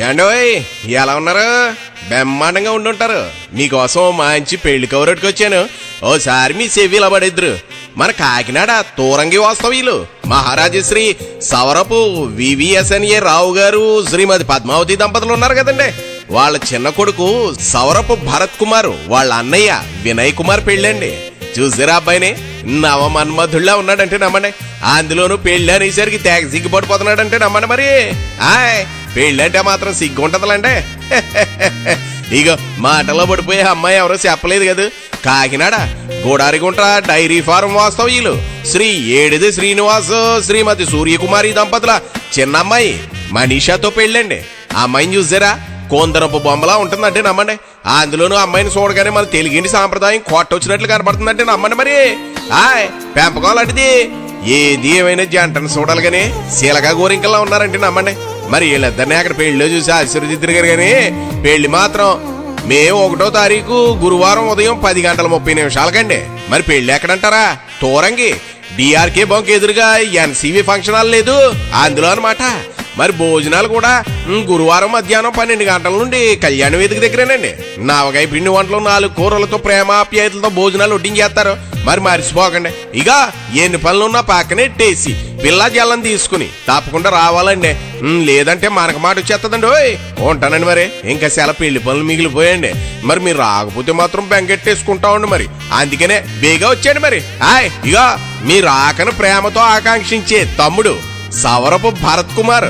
ఏండోయ్ ఎలా ఉన్నారు? బ్రహ్మాండంగా ఉండుంటారు. మీకోసం మంచి పెళ్లి కవరట్టుకొచ్చాను. ఓసారి మీ చెవిలా పడిద్దరు. మన కాకినాడ తూరంగి వాస్తవ్యులు మహారాజశ్రీ సవరపు వివిఎస్ఎన్ఏ రావు గారు శ్రీమతి పద్మావతి దంపతులు ఉన్నారు కదండి. వాళ్ళ చిన్న కొడుకు సవరపు భరత్ కుమార్ వాళ్ళ అన్నయ్య వినయ్ కుమార్ పెళ్ళండి. చూసారా అబ్బాయిని? నవ మన్మధుళ్ళ ఉన్నాడంటే నమ్మండి. అందులోనూ పెళ్ళి అనేసరికి తెగ సిగ్గుపడిపోతున్నాడంటే నమ్మండి. మరి పెళ్ళంటే మాత్రం సిగ్గు ఉంటదండి. ఇక మాటలో పడిపోయే అమ్మాయి ఎవరో చెప్పలేదు కదా. కాకినాడ గోడారిగుంట డైరీ ఫారం వాస్తవ్యులు శ్రీ ఏడిది శ్రీనివాస్ శ్రీమతి సూర్యకుమారి దంపతుల చిన్నమ్మాయి మనీషాతో పెళ్ళండి. ఆ అమ్మాయిని చూసారా? కోందరపు బొమ్మలా ఉంటుందంటే నమ్మండి. అందులోనూ అమ్మాయిని చూడగానే మన తెలుగింటి సాంప్రదాయం కొట్టొచ్చినట్లు కనపడుతుందంటే నమ్మండి. మరి పెంపకం లాంటిది. ఏది ఏమైనా జంటను చూడాలి కానీ శీలగా గోరింకల్లా ఉన్నారంటే నమ్మండి. మరి వీళ్ళిద్దరిని అక్కడ పెళ్లిలో చూసి ఆశీర్వదిద్దరు కానీ పెళ్లి మాత్రం మే 1వ తారీఖు గురువారం ఉదయం 10:30 మరి పెళ్లి ఎక్కడంటారా? తూరంగి డిఆర్కే బంక్ ఎదురుగా ఎన్సీవీ ఫంక్షన్ హాల్ లేదు అందులో అనమాట. మరి భోజనాలు కూడా గురువారం మధ్యాహ్నం 12 గంటల నుండి కళ్యాణ వేదిక దగ్గరేనండి. నావకాయ పిండి వంటలు 4 కూరలతో ప్రేమాప్యాయతలతో భోజనాలు వడ్డించేస్తారు. మరి మర్చిపోకండి. ఇక ఎన్ని పనులున్నా పక్కనే టేసి పిల్ల జల్లం తీసుకుని తప్పకుండా రావాలండి. లేదంటే మనకు మాట వచ్చేస్తుందండి. ఉంటానండి. మరి ఇంకా చాలా పెళ్లి పనులు మిగిలిపోయండి. మరి మీరు రాకపోతే మాత్రం బెంగెట్టేసుకుంటామండి. మరి అందుకనే బేగా వచ్చాడు. మరి ఇక మీ రాకను ప్రేమతో ఆకాంక్షించే తమ్ముడు సవరపు భరత్ కుమార్.